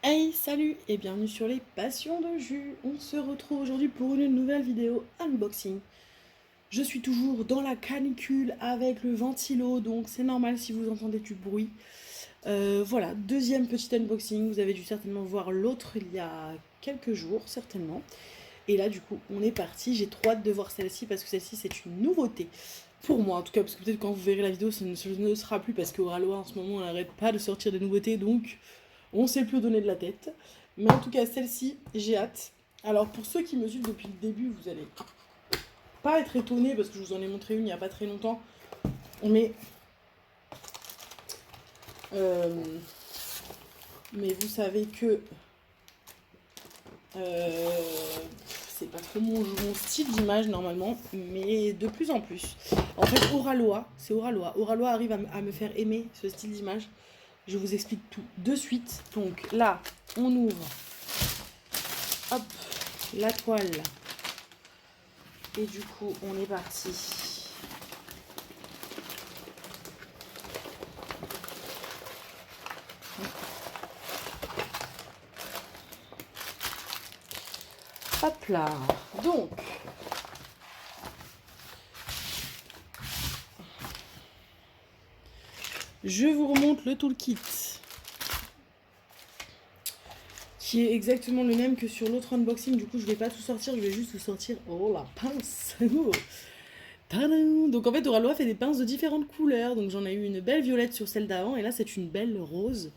Hey, salut et bienvenue sur les Passions de Jus. On se retrouve aujourd'hui pour une nouvelle vidéo unboxing. Je suis toujours dans la canicule avec le ventilo, donc c'est normal si vous entendez du bruit. Voilà, deuxième petit unboxing. Vous avez dû certainement voir l'autre il y a quelques jours, certainement. Et là, du coup, on est parti. J'ai trop hâte de voir celle-ci parce que celle-ci, c'est une nouveauté. Pour moi, en tout cas, parce que peut-être quand vous verrez la vidéo, ce ne sera plus parce qu'Oraloa, en ce moment, elle n'arrête pas de sortir des nouveautés, donc on sait plus où donner de la tête. Mais en tout cas, celle-ci, j'ai hâte. Alors, pour ceux qui me suivent depuis le début, vous allez pas être étonnés parce que je vous en ai montré une il n'y a pas très longtemps. Mais, euh, mais vous savez que c'est pas trop mon style d'image normalement, mais de plus en plus. En fait, Oraloa, c'est Oraloa. Oraloa arrive à me faire aimer ce style d'image. Je vous explique tout de suite. Donc là, on ouvre, hop, la toile. Et du coup, on est parti. Hop là. Donc, je vous remonte le toolkit, qui est exactement le même que sur l'autre unboxing. Du coup, je vais pas tout sortir, je vais juste vous sortir. Oh la pince. Tadam. Donc en fait, Oraloa fait des pinces de différentes couleurs. Donc j'en ai eu une belle violette sur celle d'avant, et là c'est une belle rose.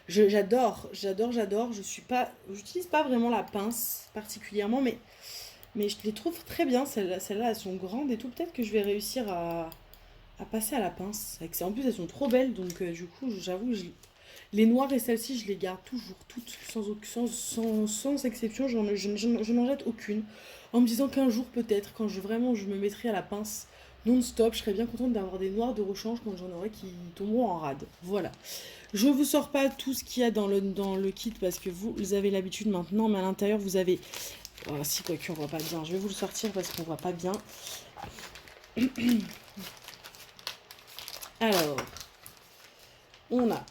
J'adore. J'utilise pas vraiment la pince particulièrement, mais je les trouve très bien. Celles-là, elles sont grandes et tout. Peut-être que je vais réussir à passer à la pince. En plus, elles sont trop belles, donc du coup, j'avoue, les noires et celles-ci, je les garde toujours, toutes, sans exception. Je n'en jette aucune. En me disant qu'un jour, peut-être, quand vraiment je me mettrai à la pince non-stop, je serais bien contente d'avoir des noires de rechange quand j'en aurai qui tomberont en rade. Voilà. Je vous sors pas tout ce qu'il y a dans le kit parce que vous avez l'habitude maintenant, mais à l'intérieur, vous avez... Oh, si, quoi qu'on voit pas bien. Je vais vous le sortir parce qu'on voit pas bien. Alors, on a...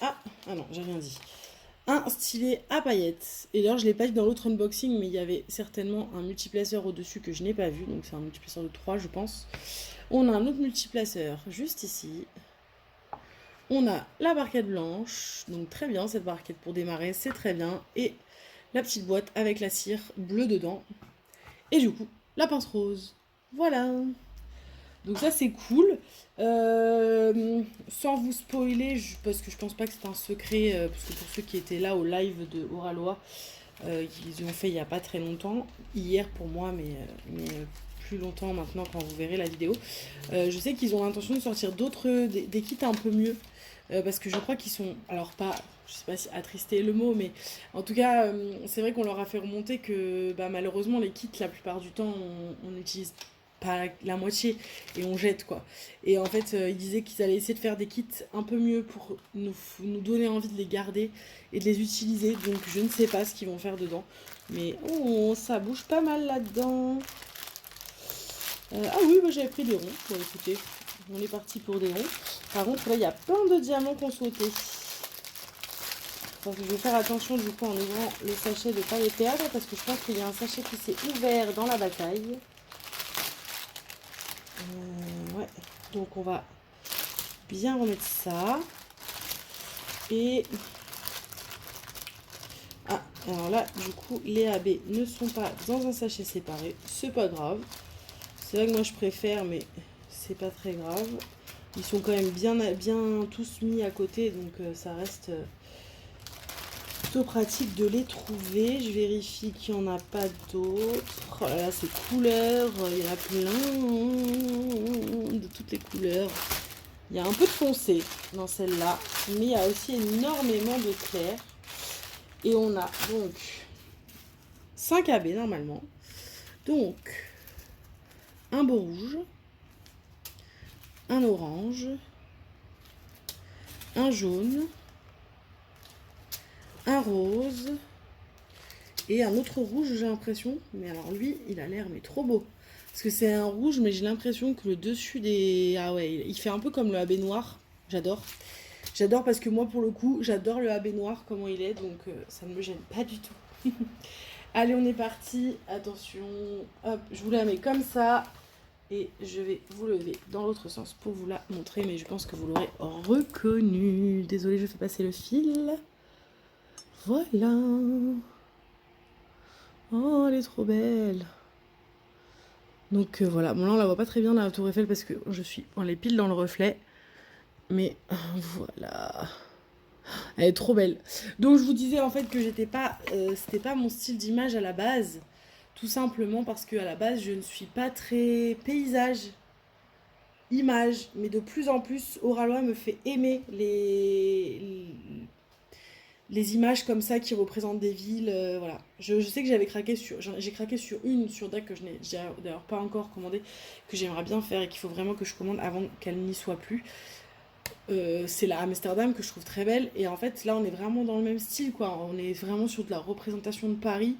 Ah non, j'ai rien dit. Un stylet à paillettes. Et d'ailleurs, je ne l'ai pas dit dans l'autre unboxing, mais il y avait certainement un multiplaceur au-dessus que je n'ai pas vu. Donc c'est un multiplaceur de 3, je pense. On a un autre multiplaceur juste ici. On a la barquette blanche. Donc très bien, cette barquette pour démarrer, c'est très bien. Et la petite boîte avec la cire bleue dedans. Et du coup, la pince rose. Voilà. Donc ça c'est cool. Sans vous spoiler, parce que je pense pas que c'est un secret, parce que pour ceux qui étaient là au live de Oraloa, ils ont fait il y a pas très longtemps, hier pour moi, mais plus longtemps maintenant quand vous verrez la vidéo. Je sais qu'ils ont l'intention de sortir des kits un peu mieux, parce que je crois qu'ils sont, alors pas, je sais pas si attristé est le mot, mais en tout cas, c'est vrai qu'on leur a fait remonter que bah, malheureusement les kits la plupart du temps on utilise pas la moitié et on jette quoi. Et en fait, ils disaient qu'ils allaient essayer de faire des kits un peu mieux pour nous donner envie de les garder et de les utiliser. Donc je ne sais pas ce qu'ils vont faire dedans. Mais oh, ça bouge pas mal là-dedans. Ah oui, moi j'avais pris des ronds. Bon écoutez, on est parti pour des ronds. Par contre là, il y a plein de diamants qu'on sautait. Donc je vais faire attention du coup en ouvrant le sachet de ne pas les perdre parce que je pense qu'il y a un sachet qui s'est ouvert dans la bataille. Ouais, donc on va bien remettre ça. Et alors là, du coup, les AB ne sont pas dans un sachet séparé. C'est pas grave. C'est vrai que moi je préfère, mais c'est pas très grave. Ils sont quand même bien tous mis à côté, donc ça reste plutôt pratique de les trouver. Je vérifie qu'il n'y en a pas d'autres. Oh là là, ces couleurs, il y en a plein de toutes les couleurs. Il y a un peu de foncé dans celle-là, mais il y a aussi énormément de clair. Et on a donc 5 AB normalement. Donc, un beau rouge, un orange, un jaune, un rose et un autre rouge, j'ai l'impression. Mais alors lui, il a l'air mais trop beau. Parce que c'est un rouge, mais j'ai l'impression que le dessus des... Ah ouais, il fait un peu comme le AB noir. J'adore. J'adore parce que moi, pour le coup, j'adore le AB noir, comment il est. Donc, ça ne me gêne pas du tout. Allez, on est parti. Attention. Hop, je vous la mets comme ça. Et je vais vous lever dans l'autre sens pour vous la montrer. Mais je pense que vous l'aurez reconnu. Désolée, je fais passer le fil. Voilà. Oh, elle est trop belle. Donc voilà, bon là on la voit pas très bien la tour Eiffel parce que je suis on est pile dans le reflet. Mais voilà. Elle est trop belle. Donc je vous disais en fait que c'était pas mon style d'image à la base. Tout simplement parce que à la base je ne suis pas très paysage, image. Mais de plus en plus, Oralois me fait aimer les images comme ça qui représentent des villes, voilà. Je sais que j'ai craqué sur une sur DAC que je n'ai d'ailleurs pas encore commandé, que j'aimerais bien faire et qu'il faut vraiment que je commande avant qu'elle n'y soit plus. C'est la Amsterdam que je trouve très belle et en fait là on est vraiment dans le même style quoi. On est vraiment sur de la représentation de Paris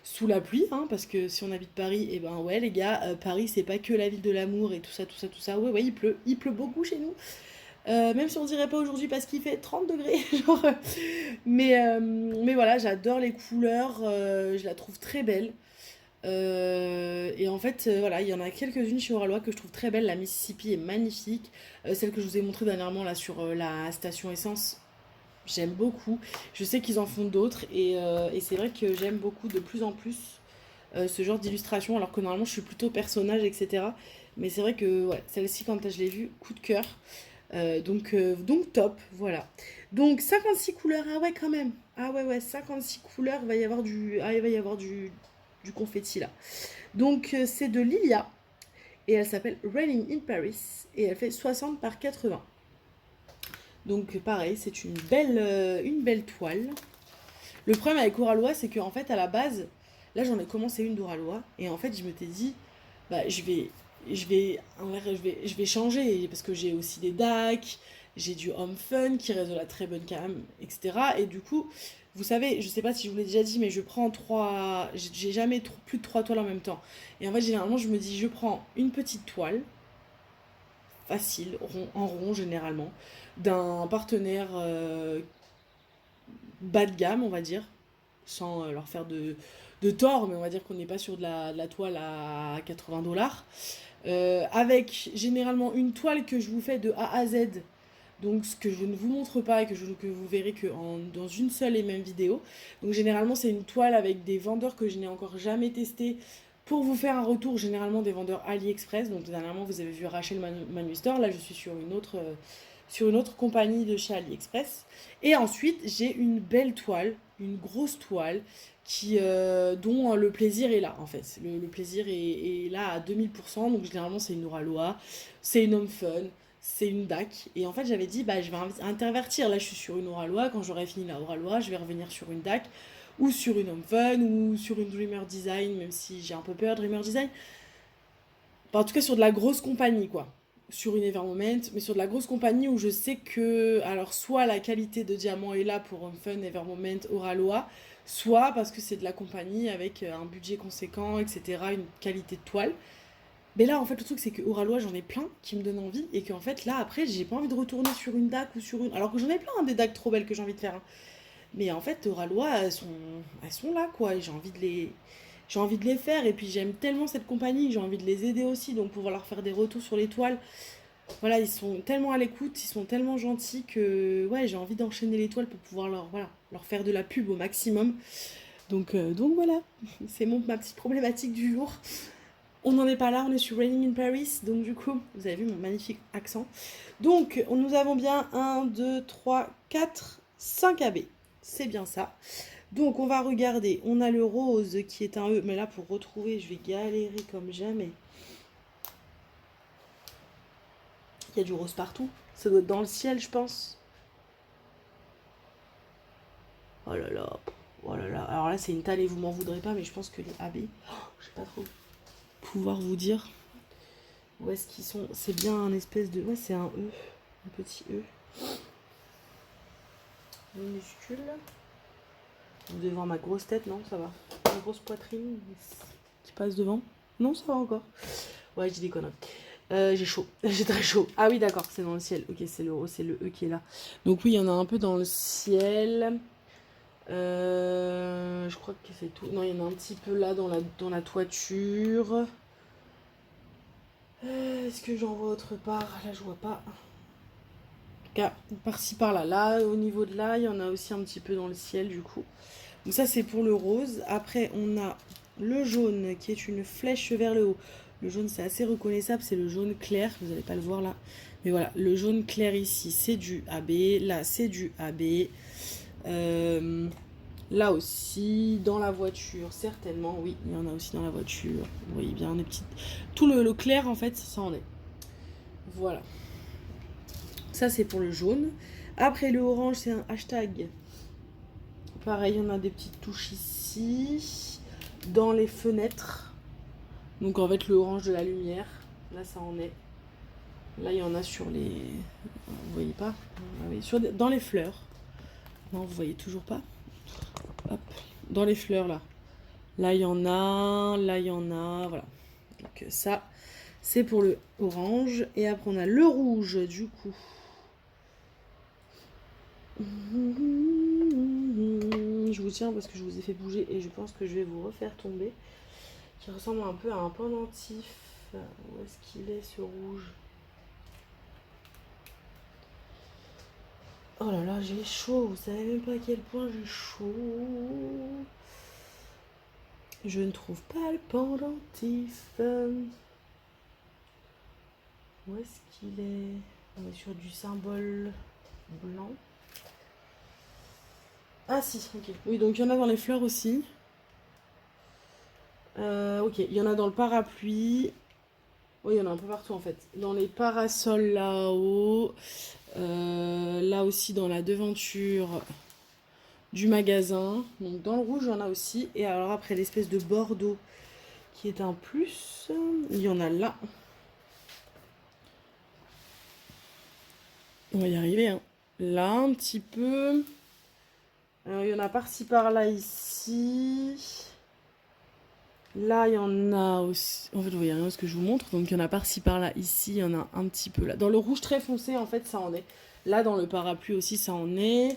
sous la pluie, hein, parce que si on habite Paris, et ben ouais les gars, Paris c'est pas que la ville de l'amour et tout ça, tout ça, tout ça. Ouais ouais il pleut beaucoup chez nous. Même si on dirait pas aujourd'hui parce qu'il fait 30 degrés. Genre, mais voilà, j'adore les couleurs, je la trouve très belle. Et en fait, voilà, il y en a quelques-unes chez Oralois que je trouve très belles. La Mississippi est magnifique. Celle que je vous ai montrée dernièrement là sur la station essence, j'aime beaucoup. Je sais qu'ils en font d'autres et c'est vrai que j'aime beaucoup de plus en plus ce genre d'illustration, alors que normalement je suis plutôt personnage, etc. Mais c'est vrai que ouais, celle-ci, quand je l'ai vue, coup de cœur. Donc top, voilà. Donc 56 couleurs, ah ouais quand même. Ah ouais ouais, 56 couleurs, il va y avoir du confetti là. Donc c'est de Lilia et elle s'appelle Raining in Paris et elle fait 60 par 80. Donc pareil, c'est une belle toile. Le problème avec Oralois, c'est qu'en fait à la base, là j'en ai commencé une d'Oralois et en fait je m'étais dit, bah je vais changer parce que j'ai aussi des DAC, j'ai du Home Fun qui reste de la très bonne cam, etc. Et du coup, vous savez, je sais pas si je vous l'ai déjà dit, mais je prends trois, j'ai jamais plus de trois toiles en même temps. Et en fait, généralement, je me dis, je prends une petite toile, facile, en rond généralement, d'un partenaire bas de gamme, on va dire, sans leur faire de tort, mais on va dire qu'on n'est pas sur de la toile à 80 $. Avec généralement une toile que je vous fais de A à Z, donc ce que je ne vous montre pas et que vous verrez dans une seule et même vidéo. Donc généralement c'est une toile avec des vendeurs que je n'ai encore jamais testé pour vous faire un retour, généralement des vendeurs AliExpress. Donc dernièrement vous avez vu Rachel Manustor, là je suis sur une autre compagnie de chez AliExpress. Et ensuite j'ai une belle toile, une grosse toile dont le plaisir est là en fait. Le plaisir est là à 2000%, donc généralement c'est une Oralois, c'est une Home Fun, c'est une DAC. Et en fait j'avais dit bah je vais intervertir, là je suis sur une Oralois, quand j'aurai fini la Oralois je vais revenir sur une DAC ou sur une Home Fun ou sur une Dreamer Design, même si j'ai un peu peur de Dreamer Design. Enfin, en tout cas sur de la grosse compagnie quoi. Sur une Evermoment, mais sur de la grosse compagnie où je sais que, alors soit la qualité de diamant est là pour Home Fun, Evermoment, Oralois, soit parce que c'est de la compagnie avec un budget conséquent, etc., une qualité de toile. Mais là, en fait, le truc, c'est que Oralois, j'en ai plein qui me donnent envie, et qu'en fait, là, après, j'ai pas envie de retourner sur une DAC ou sur une. Alors que j'en ai plein, hein, des DAC trop belles que j'ai envie de faire, hein. Mais en fait, Oralois, elles sont là, quoi, et j'ai envie de les faire, et puis j'aime tellement cette compagnie, j'ai envie de les aider aussi, donc pouvoir leur faire des retours sur les toiles. Voilà, ils sont tellement à l'écoute, ils sont tellement gentils que ouais, j'ai envie d'enchaîner les toiles pour pouvoir leur faire de la pub au maximum. Donc voilà, c'est ma petite problématique du jour. On n'en est pas là, on est sur Raining in Paris, donc du coup, vous avez vu mon magnifique accent. Donc, nous avons bien 1, 2, 3, 4, 5 AB. C'est bien ça. Donc, on va regarder. On a le rose qui est un E, mais là, pour retrouver, je vais galérer comme jamais. Il y a du rose partout. Ça doit être dans le ciel, je pense. Oh là là. Oh là là. Alors là, c'est une talle et vous m'en voudrez pas, mais je pense que les AB, je sais pas trop pouvoir vous dire où est-ce qu'ils sont. C'est bien un espèce de... Ouais, c'est un E. Un petit E. Minuscule. Vous devez voir ma grosse tête, non? Ça va. Ma grosse poitrine qui passe devant. Non, ça va encore. Ouais, je dis des conneries. J'ai chaud, j'ai très chaud. Ah oui, d'accord, c'est dans le ciel. Ok, c'est le E qui est là. Donc oui, il y en a un peu dans le ciel. Je crois que c'est tout. Non, il y en a un petit peu là dans la toiture. Est-ce que j'en vois autre part? Là, je vois pas. En tout cas, par-ci par-là. Là, au niveau de là, il y en a aussi un petit peu dans le ciel, du coup. Donc ça, c'est pour le rose. Après, on a le jaune qui est une flèche vers le haut. Le jaune, c'est assez reconnaissable, c'est le jaune clair. Vous n'allez pas le voir là. Mais voilà, le jaune clair ici, c'est du AB. Là, c'est du AB. Là aussi, dans la voiture, certainement. Oui, il y en a aussi dans la voiture. Vous voyez bien des petites... Tout le clair, en fait, ça en est. Voilà. Ça, c'est pour le jaune. Après, le orange, c'est un hashtag. Pareil, on a des petites touches ici. Dans les fenêtres. Donc, en fait, le orange de la lumière. Là, ça en est. Là, il y en a sur les... Vous voyez pas? Oui, dans les fleurs. Non, vous voyez toujours pas? Hop. Dans les fleurs, là. Là, il y en a. Là, il y en a. Voilà. Donc, ça, c'est pour le orange. Et après, on a le rouge, du coup. Je vous tiens parce que je vous ai fait bouger et je pense que je vais vous refaire tomber. Qui ressemble un peu à un pendentif. Où est-ce qu'il est, ce rouge? Oh là là, j'ai chaud. Vous savez même pas à quel point j'ai chaud. Je ne trouve pas le pendentif. Où est-ce qu'il est? On est sur du symbole blanc. Ah si, ok. Oui, donc il y en a dans les fleurs aussi. Ok, il y en a dans le parapluie. Oui, il y en a un peu partout en fait. Dans les parasols là-haut. Là aussi dans la devanture du magasin. Donc dans le rouge, il y en a aussi. Et alors après, l'espèce de bordeaux qui est un plus. Il y en a là. On va y arriver, hein. Là, un petit peu. Alors, il y en a par-ci, par-là, ici. Là, il y en a aussi. En fait, vous voyez rien ce que je vous montre. Donc, il y en a par-ci, par-là, ici. Il y en a un petit peu là. Dans le rouge très foncé, en fait, ça en est. Là, dans le parapluie aussi, ça en est.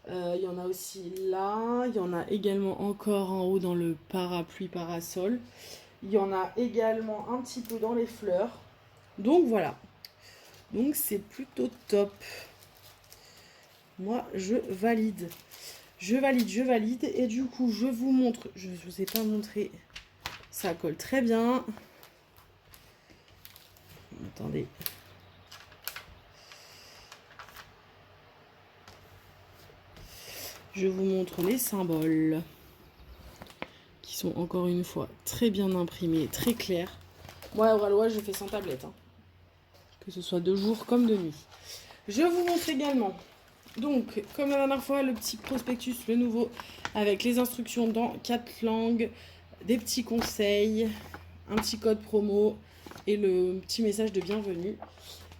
Il y en a aussi là. Il y en a également encore en haut dans le parapluie parasol. Il y en a également un petit peu dans les fleurs. Donc, voilà. Donc, c'est plutôt top. Moi, je valide. Je valide, je valide. Et du coup, je vous montre. Je ne vous ai pas montré. Ça colle très bien. Attendez. Je vous montre les symboles. Qui sont encore une fois très bien imprimés, très clairs. Moi, au Ralois, je fais sans tablette. Hein. Que ce soit de jour comme de nuit. Je vous montre également. Donc, comme la dernière fois, le petit prospectus, le nouveau, avec les instructions dans 4 langues, des petits conseils, un petit code promo et le petit message de bienvenue.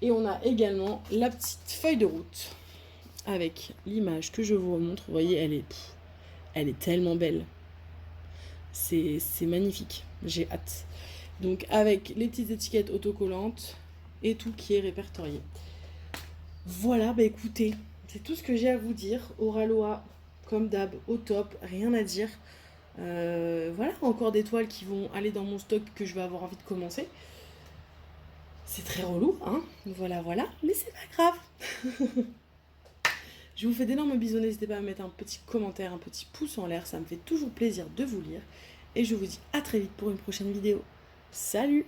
Et on a également la petite feuille de route avec l'image que je vous remontre. Vous voyez, elle est tellement belle. C'est magnifique. J'ai hâte. Donc, avec les petites étiquettes autocollantes et tout qui est répertorié. Voilà, bah écoutez, c'est tout ce que j'ai à vous dire. Oralois, comme d'hab, au top, rien à dire. Voilà, encore des toiles qui vont aller dans mon stock que je vais avoir envie de commencer. C'est très relou, hein. Voilà, voilà, mais c'est pas grave. Je vous fais d'énormes bisous, n'hésitez pas à mettre un petit commentaire, un petit pouce en l'air, ça me fait toujours plaisir de vous lire. Et je vous dis à très vite pour une prochaine vidéo. Salut!